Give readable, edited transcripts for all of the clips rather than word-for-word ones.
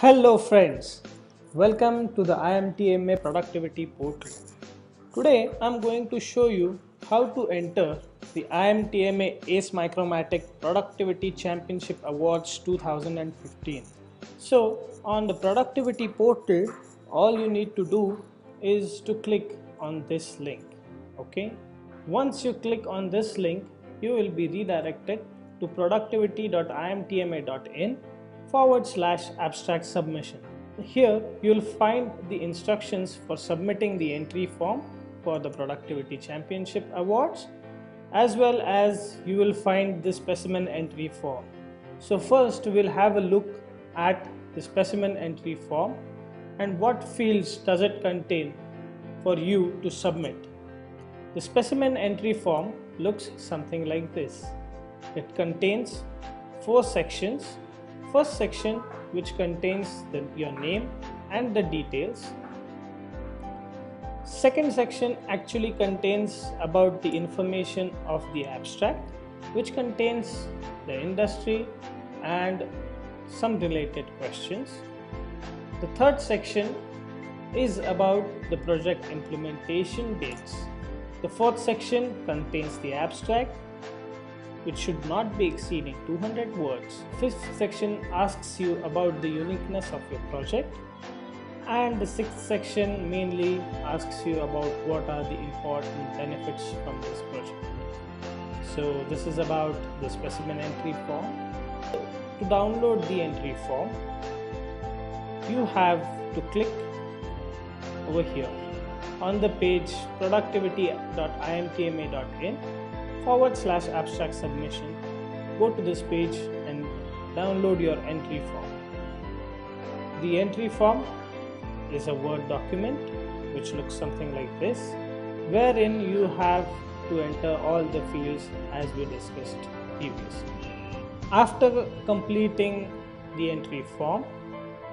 Hello friends, welcome to the IMTMA Productivity Portal. Today I'm going to show you how to enter the IMTMA ACE Micromatic Productivity Championship Awards 2015. So on the Productivity Portal, all you need to do is to click on this link. Okay. Once you click on this link, you will be redirected to productivity.imtma.in/abstract submission. Here you will find the instructions for submitting the entry form for the Productivity Championship Awards, as well as you will find the specimen entry form. So first we'll have a look at the specimen entry form and what fields does it contain for you to submit. The specimen entry form looks something like this. It contains 4 sections. First section, which contains your name and the details. Second section actually contains about the information of the abstract, which contains the industry and some related questions. The third section is about the project implementation dates. The fourth section contains the abstract, which should not be exceeding 200 words. Fifth section asks you about the uniqueness of your project, and the sixth section mainly asks you about what are the important benefits from this project. So this is about the specimen entry form. To download the entry form, you have to click over here on the page productivity.imtma.in/abstract submission. Go to this page and download your entry form. The entry form is a Word document which looks something like this, wherein you have to enter all the fields as we discussed previously. After completing the entry form,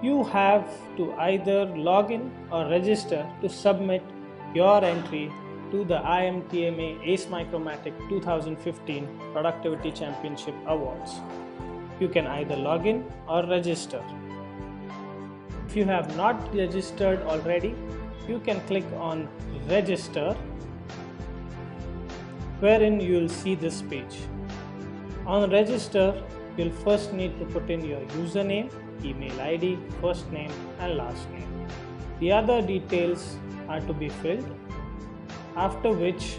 you have to either log in or register to submit your entry to the IMTMA ACE Micromatic 2015 Productivity Championship Awards. You can either log in or register. If you have not registered already, you can click on register, wherein you will see this page. On register, you'll first need to put in your username, email ID, first name and last name. The other details are to be filled, after which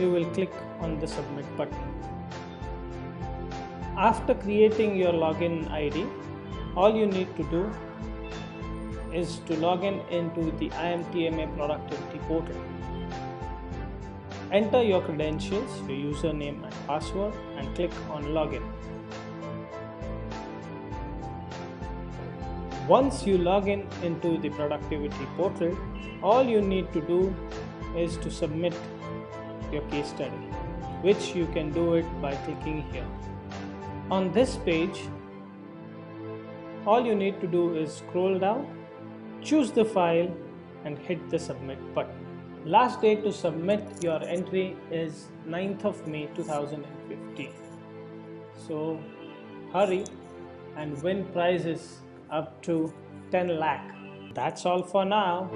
you will click on the submit button. After creating your login ID, all you need to do is to log in into the IMTMA Productivity Portal. Enter your credentials, your username and password, and click on login. Once you log in into the Productivity Portal, all you need to do is to submit your case study, which you can do it by clicking here. On this page, all you need to do is scroll down, choose the file and hit the submit button. Last day to submit your entry is 9th of May 2015. So hurry and win prizes up to 10 lakh. That's all for now.